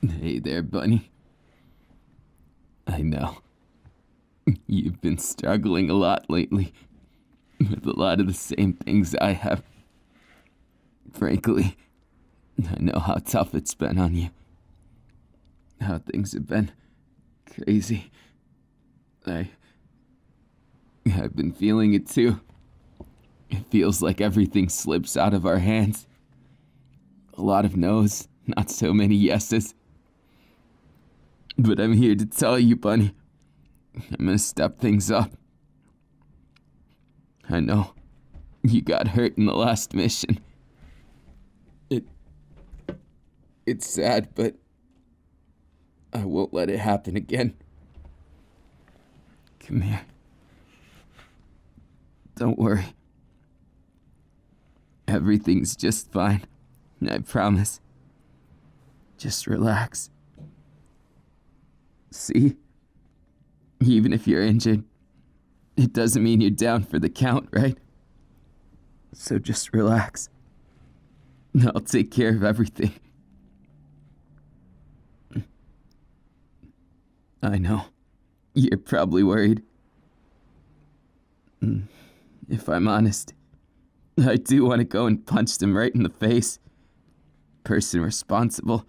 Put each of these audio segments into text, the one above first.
Hey there, Bunny. I know. You've been struggling a lot lately with a lot of the same things I have. Frankly, I know how tough it's been on you. How things have been crazy. I I've been feeling it too. It feels like everything slips out of our hands. A lot of no's, not so many yeses. But I'm here to tell you, Bunny, I'm gonna step things up. I know you got hurt in the last mission. It it's sad, but I won't let it happen again. Come here. Don't worry. Everything's just fine. I promise. Just relax. See? Even if you're injured, it doesn't mean you're down for the count, right? So just relax. I'll take care of everything. I know. You're probably worried. If I'm honest, I do want to go and punch them right in the face. Person responsible.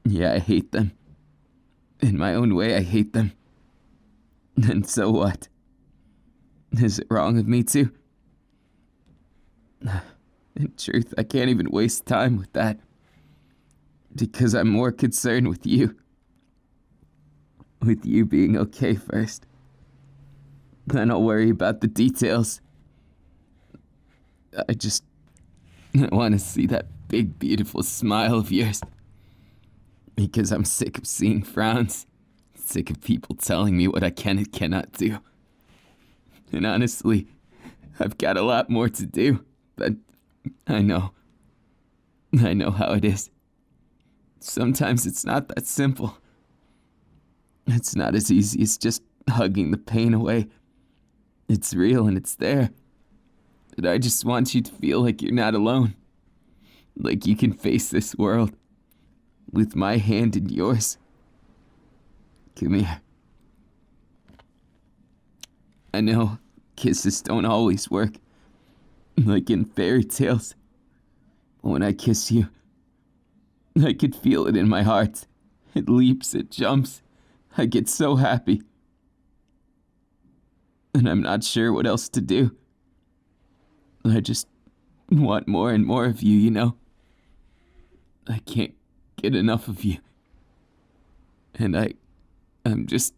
Yeah, I hate them. In my own way, I hate them. And so what? Is it wrong of me to? In truth, I can't even waste time with that. Because I'm more concerned with you. With you being okay first. Then I'll worry about the details. I just want to see that big, beautiful smile of yours. Because I'm sick of seeing frowns. Sick of people telling me what I can and cannot do. And honestly, I've got a lot more to do. But I know how it is. Sometimes it's not that simple. It's not as easy as just hugging the pain away. It's real and it's there. But I just want you to feel like you're not alone. Like you can face this world with my hand in yours. Come here. I know kisses don't always work, like in fairy tales. But when I kiss you, I could feel it in my heart. It leaps, it jumps. I get so happy. And I'm not sure what else to do. I just want more and more of you, you know? I can't get enough of you. And I'm just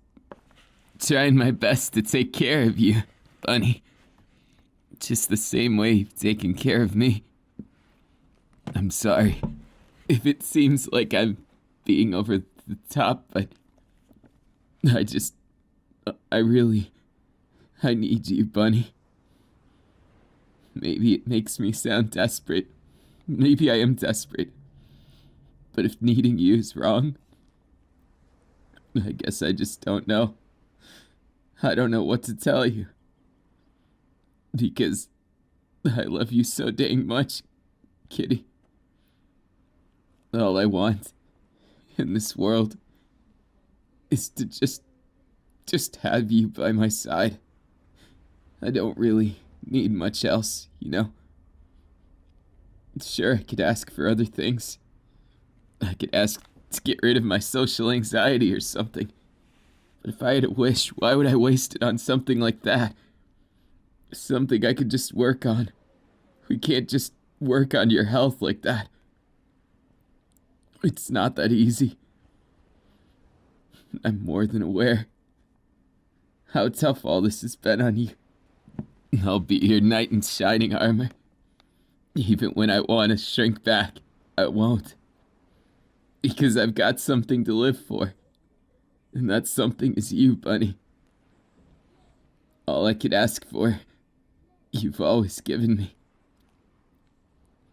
trying my best to take care of you, Bunny. Just the same way you've taken care of me. I'm sorry if it seems like I'm being over the top, but I need you, Bunny. Maybe it makes me sound desperate. Maybe I am desperate. But if needing you is wrong, I guess I just don't know. I don't know what to tell you. Because I love you so dang much, kitty. All I want in this world is to just have you by my side. I don't really need much else, you know? Sure, I could ask for other things. I could ask to get rid of my social anxiety or something. But if I had a wish, why would I waste it on something like that? Something I could just work on. We can't just work on your health like that. It's not that easy. I'm more than aware how tough all this has been on you. I'll be your knight in shining armor. Even when I want to shrink back, I won't. Because I've got something to live for. And that something is you, Bunny. All I could ask for, you've always given me.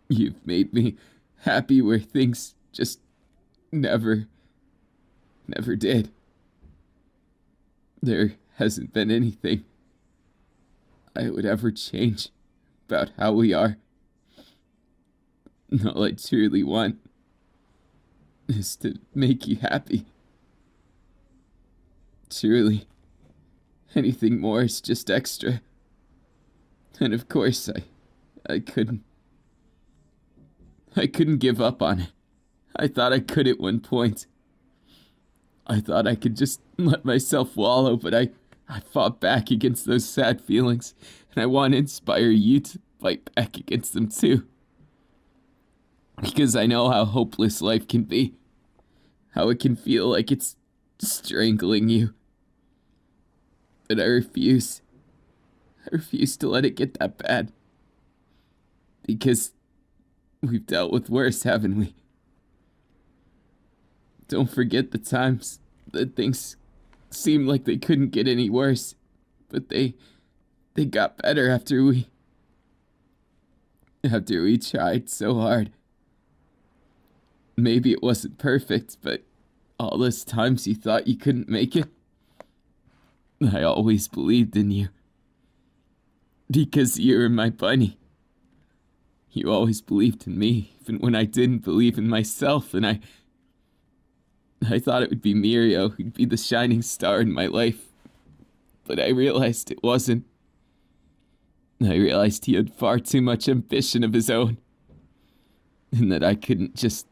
You've made me happy where things just never did. There hasn't been anything I would ever change about how we are. All I truly want is to make you happy. Truly, anything more is just extra. And of course, I couldn't give up on it. I thought I could at one point. I thought I could just let myself wallow, but I fought back against those sad feelings, and I want to inspire you to fight back against them too. Because I know how hopeless life can be, how it can feel like it's strangling you. But I refuse to let it get that bad. Because we've dealt with worse, haven't we? Don't forget the times that things seemed like they couldn't get any worse, but they got better after we tried so hard. Maybe it wasn't perfect, but all those times you thought you couldn't make it, I always believed in you. Because you were my bunny. You always believed in me, even when I didn't believe in myself, and I thought it would be Mirio who'd be the shining star in my life. But I realized it wasn't. I realized he had far too much ambition of his own. And that I couldn't just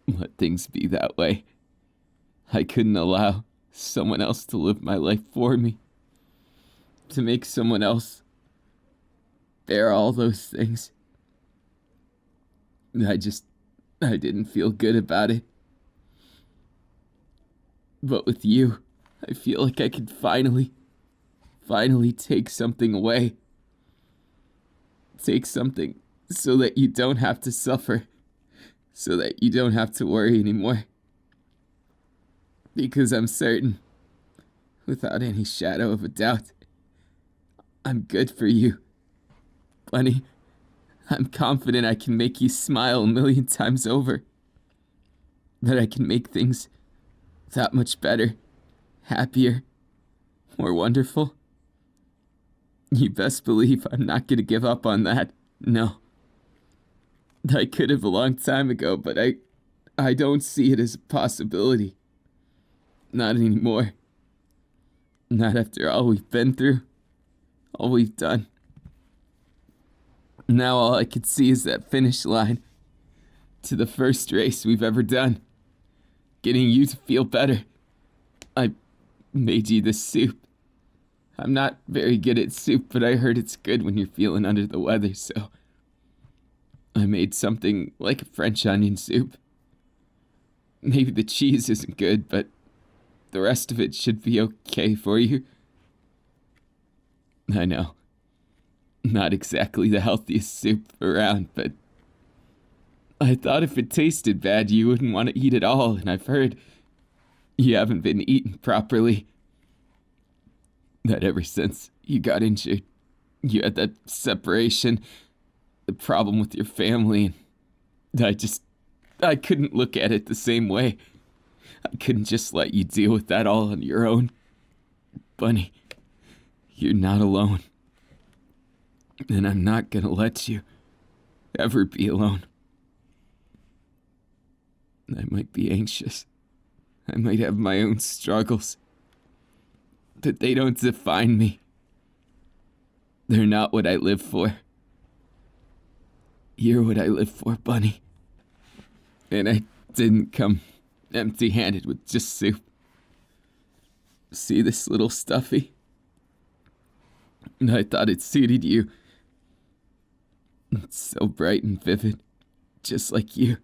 let things be that way. I couldn't allow someone else to live my life for me. To make someone else bear all those things. I didn't feel good about it. But with you, I feel like I could finally take something away. Take something so that you don't have to suffer. So that you don't have to worry anymore. Because I'm certain, without any shadow of a doubt, I'm good for you. Bunny, I'm confident I can make you smile 1,000,000 times over. That I can make things that much better, happier, more wonderful. You best believe I'm not gonna give up on that. No. I could have a long time ago, but I don't see it as a possibility. Not anymore. Not after all we've been through, all we've done. Now all I could see is that finish line to the first race we've ever done. Getting you to feel better. I made you this soup. I'm not very good at soup, but I heard it's good when you're feeling under the weather, so I made something like a French onion soup. Maybe the cheese isn't good, but the rest of it should be okay for you. I know. Not exactly the healthiest soup around, but I thought if it tasted bad, you wouldn't want to eat it all, and I've heard you haven't been eating properly. That ever since you got injured, you had that separation, the problem with your family, and I couldn't look at it the same way. I couldn't just let you deal with that all on your own. Bunny, you're not alone. And I'm not gonna let you ever be alone. I might be anxious. I might have my own struggles. But they don't define me. They're not what I live for. You're what I live for, Bunny. And I didn't come empty-handed with just soup. See this little stuffy? And I thought it suited you. It's so bright and vivid, just like you.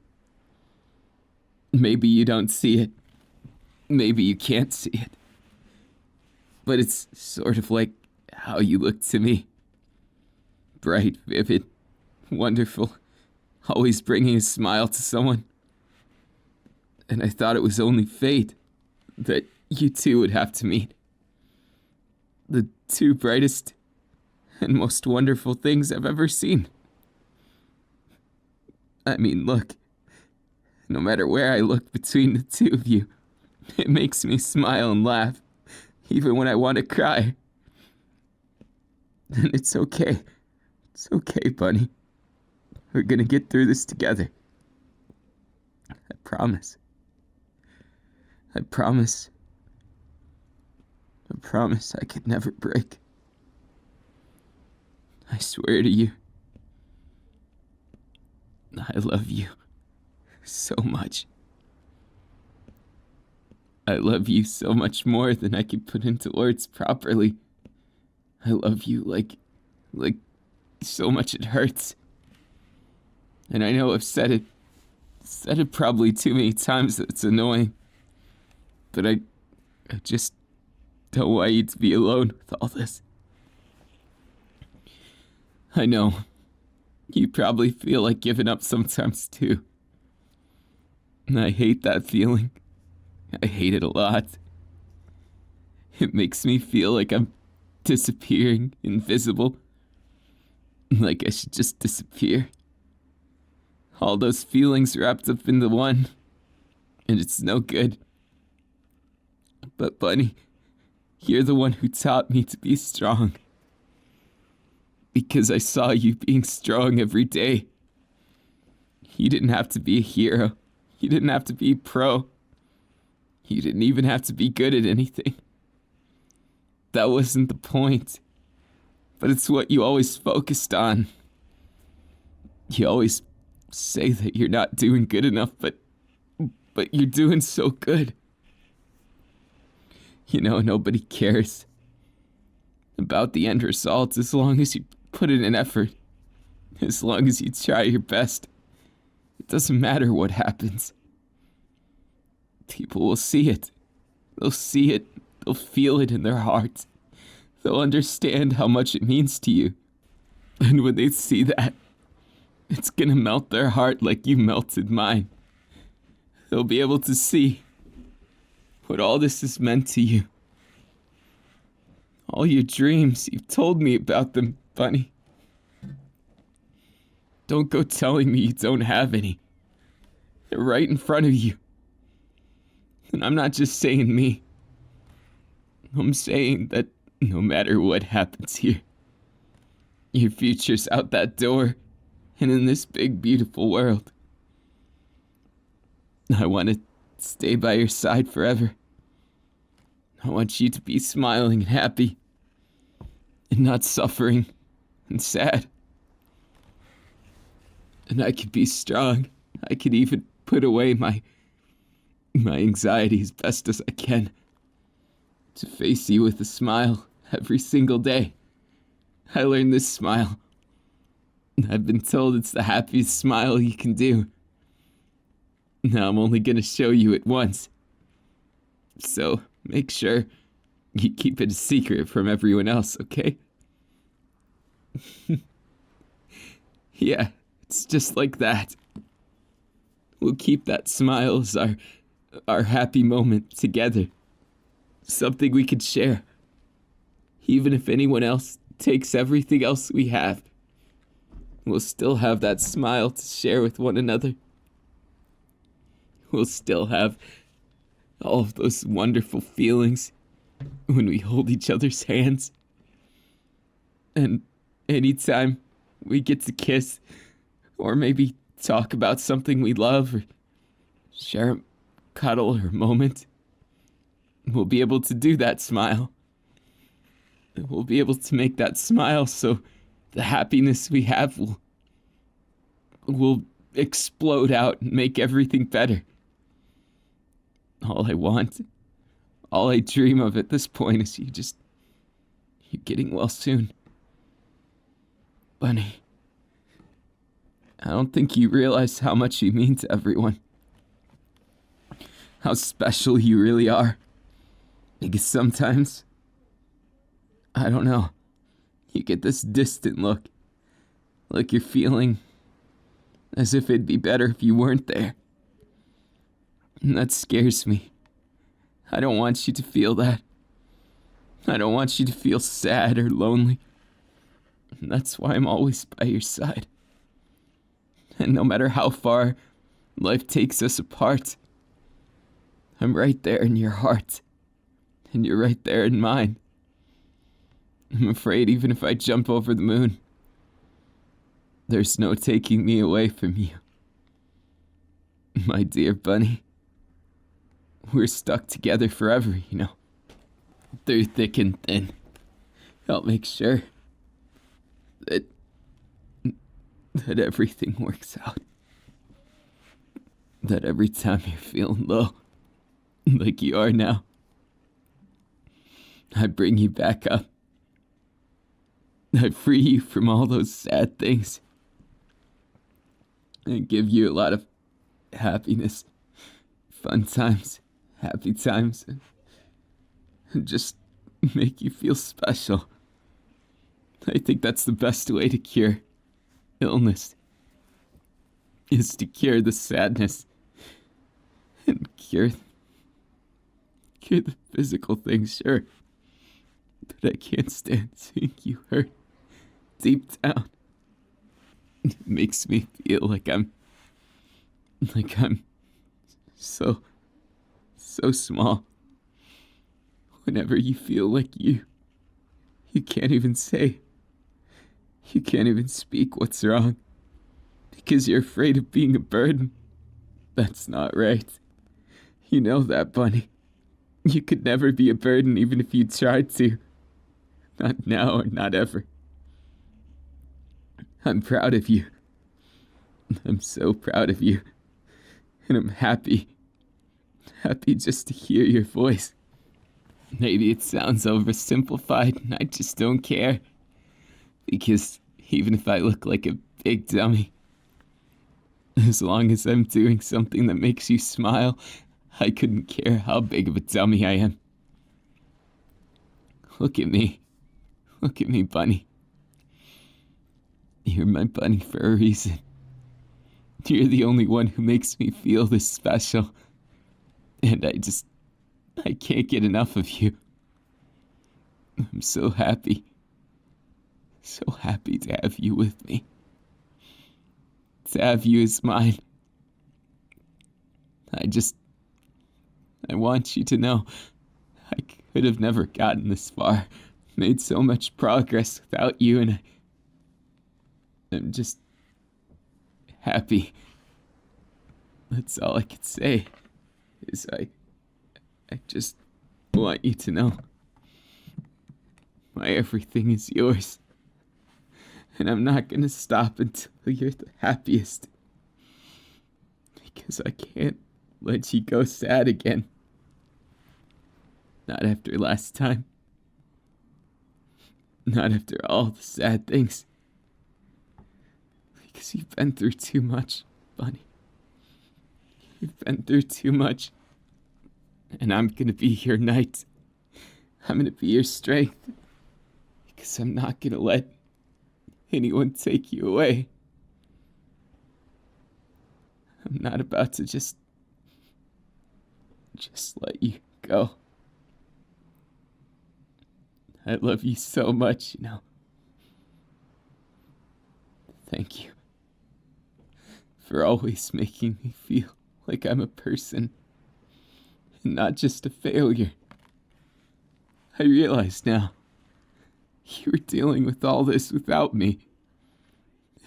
Maybe you don't see it. Maybe you can't see it. But it's sort of like how you look to me. Bright, vivid, wonderful, always bringing a smile to someone. And I thought it was only fate that you two would have to meet. The two brightest and most wonderful things I've ever seen. I mean, look, no matter where I look between the two of you, it makes me smile and laugh, even when I want to cry. And it's okay. It's okay, Bunny. We're gonna get through this together. I promise. I promise. I promise I could never break. I swear to you. I love you so much. I love you so much more than I can put into words properly. I love you like so much it hurts. And I know I've said it probably too many times that it's annoying. But I just don't want you to be alone with all this. I know, you probably feel like giving up sometimes too. And I hate that feeling. I hate it a lot. It makes me feel like I'm disappearing, invisible. Like I should just disappear. All those feelings wrapped up into one. And it's no good. But Bunny, you're the one who taught me to be strong. Because I saw you being strong every day. You didn't have to be a hero. You didn't have to be a pro. You didn't even have to be good at anything. That wasn't the point. But it's what you always focused on. You always say that you're not doing good enough, but you're doing so good. You know, nobody cares about the end result as long as you put in an effort. As long as you try your best. It doesn't matter what happens. People will see it. They'll see it. They'll feel it in their hearts. They'll understand how much it means to you. And when they see that, it's gonna melt their heart like you melted mine. They'll be able to see what all this has meant to you. All your dreams, you've told me about them, Bunny. Don't go telling me you don't have any. They're right in front of you. And I'm not just saying me. I'm saying that no matter what happens here, your future's out that door and in this big, beautiful world. I want to stay by your side forever. I want you to be smiling and happy and not suffering and sad. And I could be strong. I could even put away my anxiety as best as I can to face you with a smile every single day. I learned this smile. I've been told it's the happiest smile you can do. Now I'm only gonna show you it once. So make sure you keep it a secret from everyone else, okay? Yeah, it's just like that. We'll keep that smile as our happy moment together. Something we could share. Even if anyone else takes everything else we have, we'll still have that smile to share with one another. We'll still have all of those wonderful feelings when we hold each other's hands. And anytime we get to kiss, or maybe talk about something we love, or share a cuddle or moment, we'll be able to do that smile. We'll be able to make that smile so the happiness we have will explode out and make everything better. All I want, all I dream of at this point is you getting well soon. Bunny, I don't think you realize how much you mean to everyone. How special you really are. Because sometimes, I don't know, you get this distant look. Like you're feeling as if it'd be better if you weren't there. And that scares me. I don't want you to feel that. I don't want you to feel sad or lonely. And that's why I'm always by your side. And no matter how far life takes us apart, I'm right there in your heart. And you're right there in mine. I'm afraid even if I jump over the moon, there's no taking me away from you. My dear Bunny, we're stuck together forever, you know. Through thick and thin. I'll make sure that everything works out. That every time you're feeling low, like you are now, I bring you back up. I free you from all those sad things. And give you a lot of happiness, fun times, happy times, and just make you feel special. I think that's the best way to cure illness, is to cure the sadness and cure the physical things, sure. But I can't stand seeing you hurt deep down. It makes me feel like I'm so small. Whenever you feel like you can't even say, you can't even speak what's wrong, because you're afraid of being a burden. That's not right. You know that, Bunny. You could never be a burden even if you tried to. Not now or not ever. I'm proud of you. I'm so proud of you. And I'm happy just to hear your voice. Maybe it sounds oversimplified and I just don't care. Because even if I look like a big dummy, as long as I'm doing something that makes you smile, I couldn't care how big of a dummy I am. Look at me. Look at me, Bunny. You're my bunny for a reason. You're the only one who makes me feel this special. And I can't get enough of you. I'm so happy. So happy to have you with me. To have you as mine. I want you to know I could have never gotten this far. Made so much progress without you, and I'm just happy. That's all I could say, is I just want you to know my everything is yours. And I'm not gonna stop until you're the happiest. Because I can't let you go sad again. Not after last time. Not after all the sad things. Because you've been through too much, Bunny. You've been through too much. And I'm gonna be your knight. I'm gonna be your strength. Because I'm not gonna let anyone take you away. I'm not about to just let you go. I love you so much, you know. Thank you for always making me feel like I'm a person and not just a failure. I realize now, you were dealing with all this without me.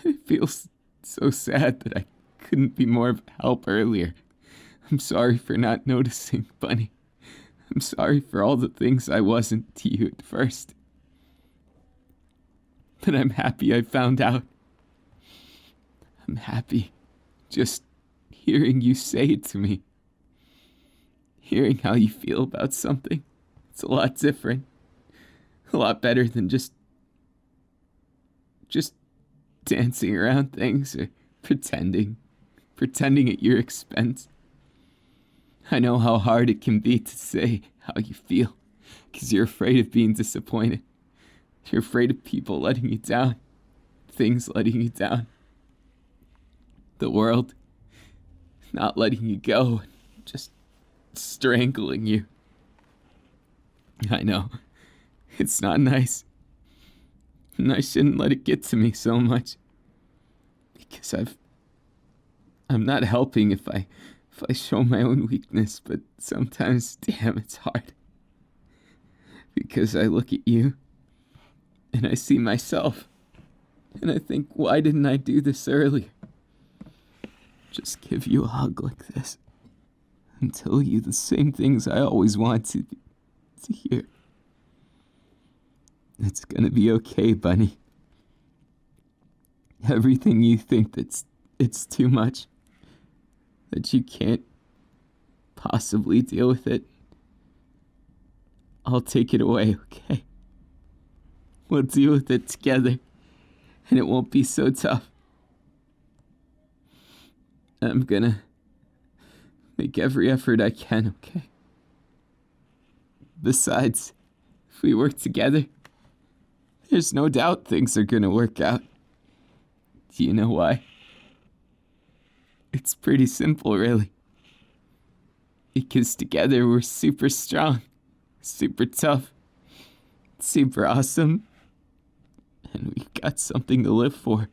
It feels so sad that I couldn't be more of a help earlier. I'm sorry for not noticing, Bunny. I'm sorry for all the things I wasn't to you at first. But I'm happy I found out. I'm happy just hearing you say it to me. Hearing how you feel about something. It's a lot different. A lot better than just dancing around things or pretending at your expense. I know how hard it can be to say how you feel, because you're afraid of being disappointed. You're afraid of people letting you down, things letting you down, the world not letting you go, just strangling you. I know, it's not nice, and I shouldn't let it get to me so much, because I'm not helping if I show my own weakness, but sometimes, damn, it's hard. Because I look at you, and I see myself, and I think, why didn't I do this earlier? Just give you a hug like this. and tell you the same things I always wanted to hear. It's gonna be okay, Bunny. Everything you think it's too much, that you can't possibly deal with it, I'll take it away, okay? We'll deal with it together, and it won't be so tough. I'm gonna make every effort I can, okay? Besides, if we work together, there's no doubt things are gonna work out. Do you know why? It's pretty simple, really. Because together we're super strong, super tough, super awesome, and we've got something to live for.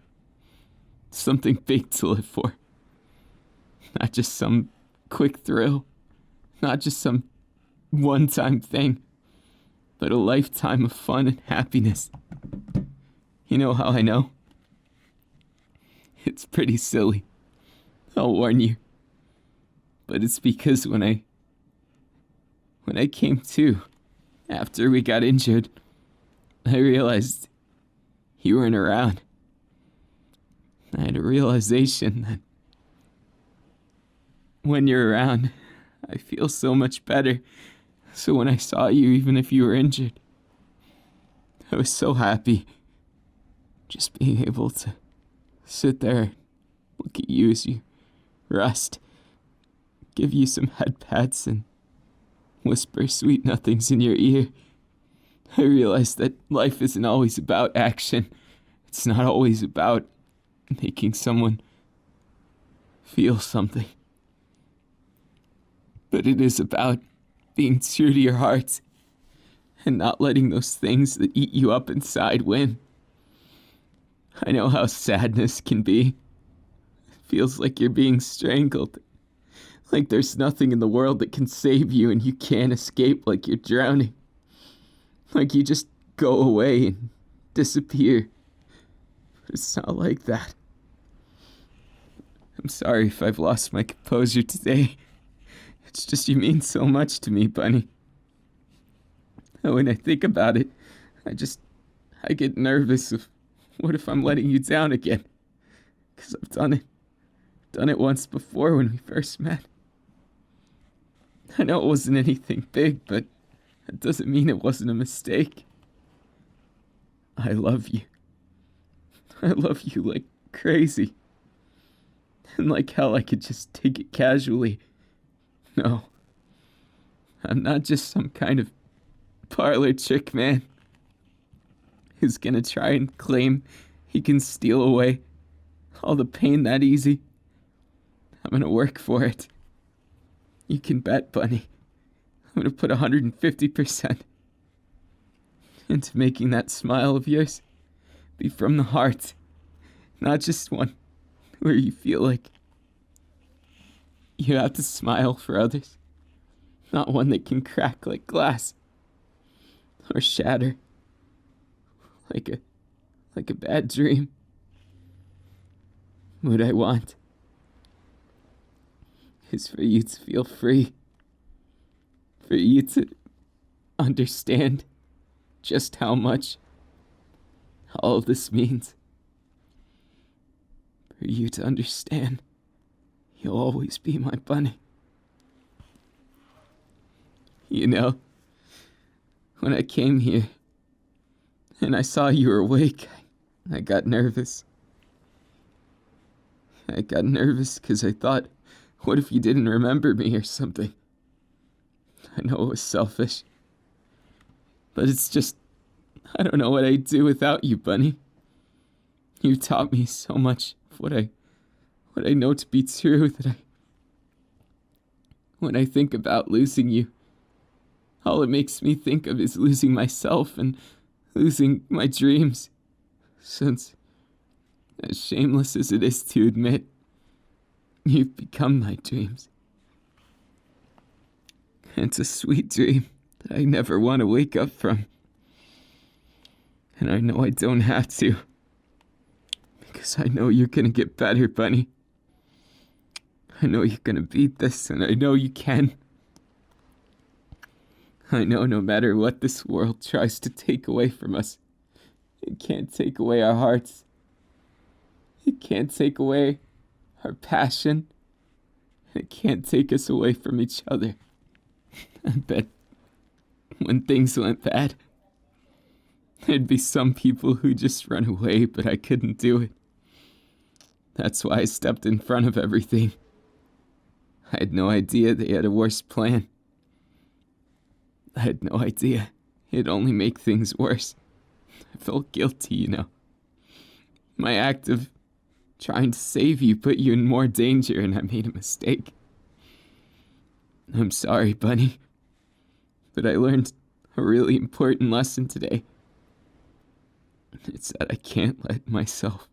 Something big to live for. Not just some quick thrill, not just some one-time thing, but a lifetime of fun and happiness. You know how I know? It's pretty silly, I'll warn you. But it's because when I came to, after we got injured, I realized you weren't around. I had a realization that when you're around, I feel so much better. So when I saw you, even if you were injured, I was so happy. Just being able to sit there, look at you as you rest, give you some head pats and whisper sweet nothings in your ear. I realized that life isn't always about action. It's not always about making someone feel something. But it is about being true to your heart and not letting those things that eat you up inside win. I know how sadness can be. It feels like you're being strangled. Like there's nothing in the world that can save you and you can't escape, like you're drowning. Like you just go away and disappear. But it's not like that. I'm sorry if I've lost my composure today. It's just you mean so much to me, Bunny. When I think about it, I get nervous of what if I'm letting you down again? Because I've done it once before when we first met. I know it wasn't anything big, but that doesn't mean it wasn't a mistake. I love you. I love you like crazy. And like hell I could just take it casually. No. I'm not just some kind of parlor trick man who's gonna try and claim he can steal away all the pain that easy. I'm gonna work for it. You can bet, Bunny. I'm gonna put 150% into making that smile of yours be from the heart. Not just one where you feel like you have to smile for others. Not one that can crack like glass or shatter like a bad dream. What I want is for you to feel free. For you to understand just how much all of this means. For you to understand you'll always be my Bunny. You know, when I came here and I saw you were awake, I got nervous. I got nervous because I thought, what if you didn't remember me or something? I know it was selfish, but it's just, I don't know what I'd do without you, Bunny. You taught me so much of what I know to be true that when I think about losing you, all it makes me think of is losing myself and losing my dreams. Since, as shameless as it is to admit, you've become my dreams. It's a sweet dream that I never want to wake up from. And I know I don't have to. Because I know you're gonna get better, Bunny. I know you're gonna beat this, and I know you can. I know no matter what this world tries to take away from us, it can't take away our hearts. It can't take away our passion. It can't take us away from each other. I bet when things went bad, there'd be some people who just run away, but I couldn't do it. That's why I stepped in front of everything. I had no idea they had a worse plan. I had no idea it'd only make things worse. I felt guilty, you know. My act of trying to save you put you in more danger, and I made a mistake. I'm sorry, Bunny, but I learned a really important lesson today. It's that I can't let myself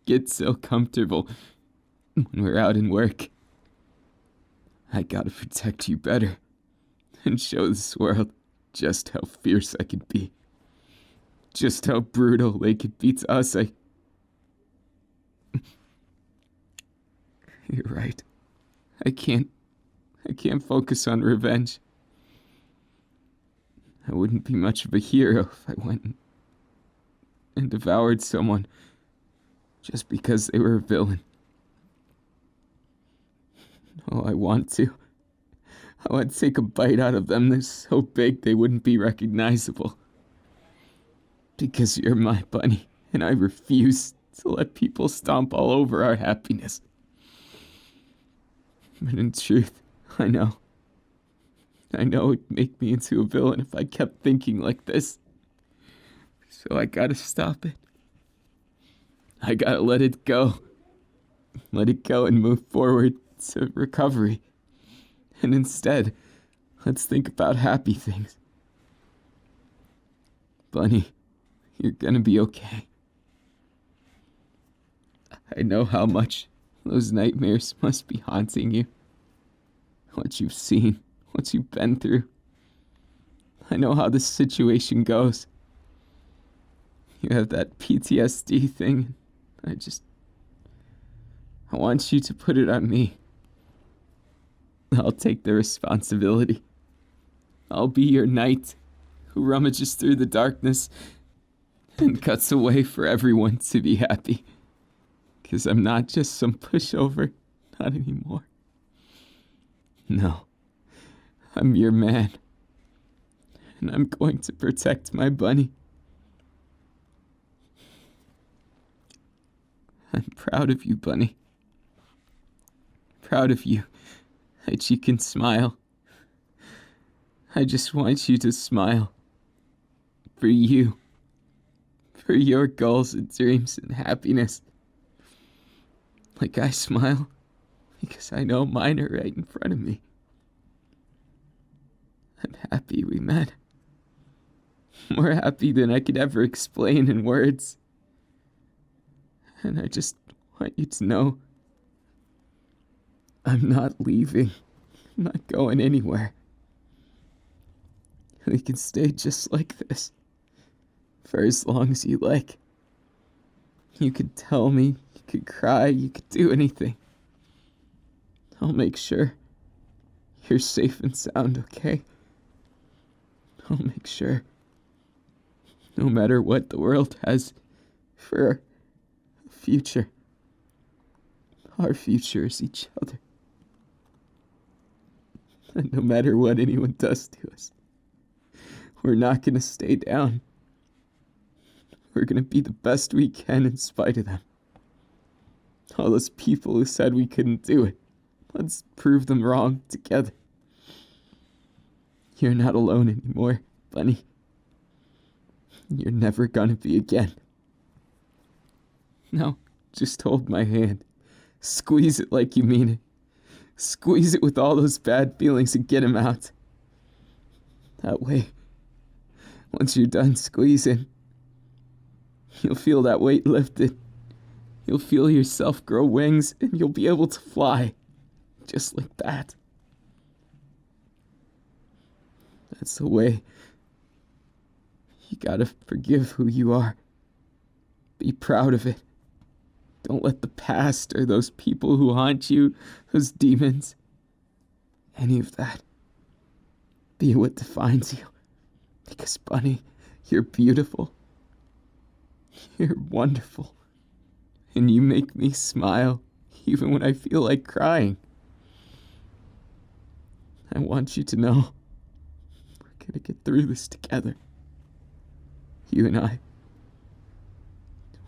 get so comfortable when we're out in work. I gotta protect you better and show this world just how fierce I could be. Just how brutal they could be to us. You're right. I can't focus on revenge. I wouldn't be much of a hero if I went and devoured someone just because they were a villain. Oh, I want to. I want to take a bite out of them that's so big they wouldn't be recognizable. Because you're my Bunny, and I refuse to let people stomp all over our happiness. But in truth, I know it'd make me into a villain if I kept thinking like this. So I gotta stop it. I gotta let it go. Let it go and move forward to recovery. And instead, let's think about happy things. Bunny, you're gonna be okay. I know how much those nightmares must be haunting you. What you've seen, what you've been through. I know how this situation goes. You have that PTSD thing. I want you to put it on me. I'll take the responsibility. I'll be your knight who rummages through the darkness and cuts a way for everyone to be happy. 'Cause I'm not just some pushover, not anymore. No, I'm your man. And I'm going to protect my Bunny. I'm proud of you, Bunny. Proud of you. That you can smile. I just want you to smile. For you. For your goals and dreams and happiness. Like I smile because I know mine are right in front of me. I'm happy we met. More happy than I could ever explain in words. And I just want you to know I'm not leaving. I'm not going anywhere. We can stay just like this for as long as you like. You could tell me, you could cry, you could do anything. I'll make sure you're safe and sound, okay? I'll make sure, no matter what the world has for a future, our future is each other. And no matter what anyone does to us, we're not gonna stay down. We're gonna be the best we can in spite of them. All those people who said we couldn't do it, let's prove them wrong together. You're not alone anymore, Bunny. You're never gonna be again. Now, just hold my hand. Squeeze it like you mean it. Squeeze it with all those bad feelings and get them out. That way, once you're done squeezing, you'll feel that weight lifted. You'll feel yourself grow wings and you'll be able to fly. Just like that. That's the way. You gotta forgive who you are. Be proud of it. Don't let the past or those people who haunt you, those demons, any of that, be what defines you. Because, Bunny, you're beautiful. You're wonderful. And you make me smile, even when I feel like crying. I want you to know we're gonna get through this together. You and I.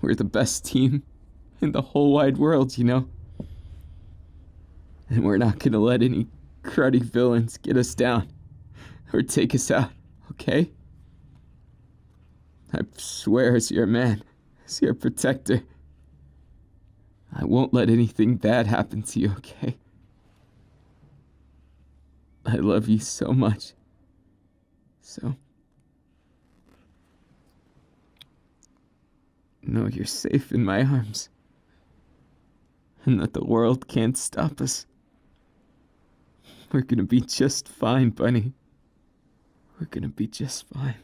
We're the best team in the whole wide world, you know? And we're not gonna let any cruddy villains get us down or take us out, okay? I swear as your man, as your protector, I won't let anything bad happen to you, okay? I love you so much. So, know you're safe in my arms. And that the world can't stop us. We're gonna be just fine, Bunny. We're gonna be just fine.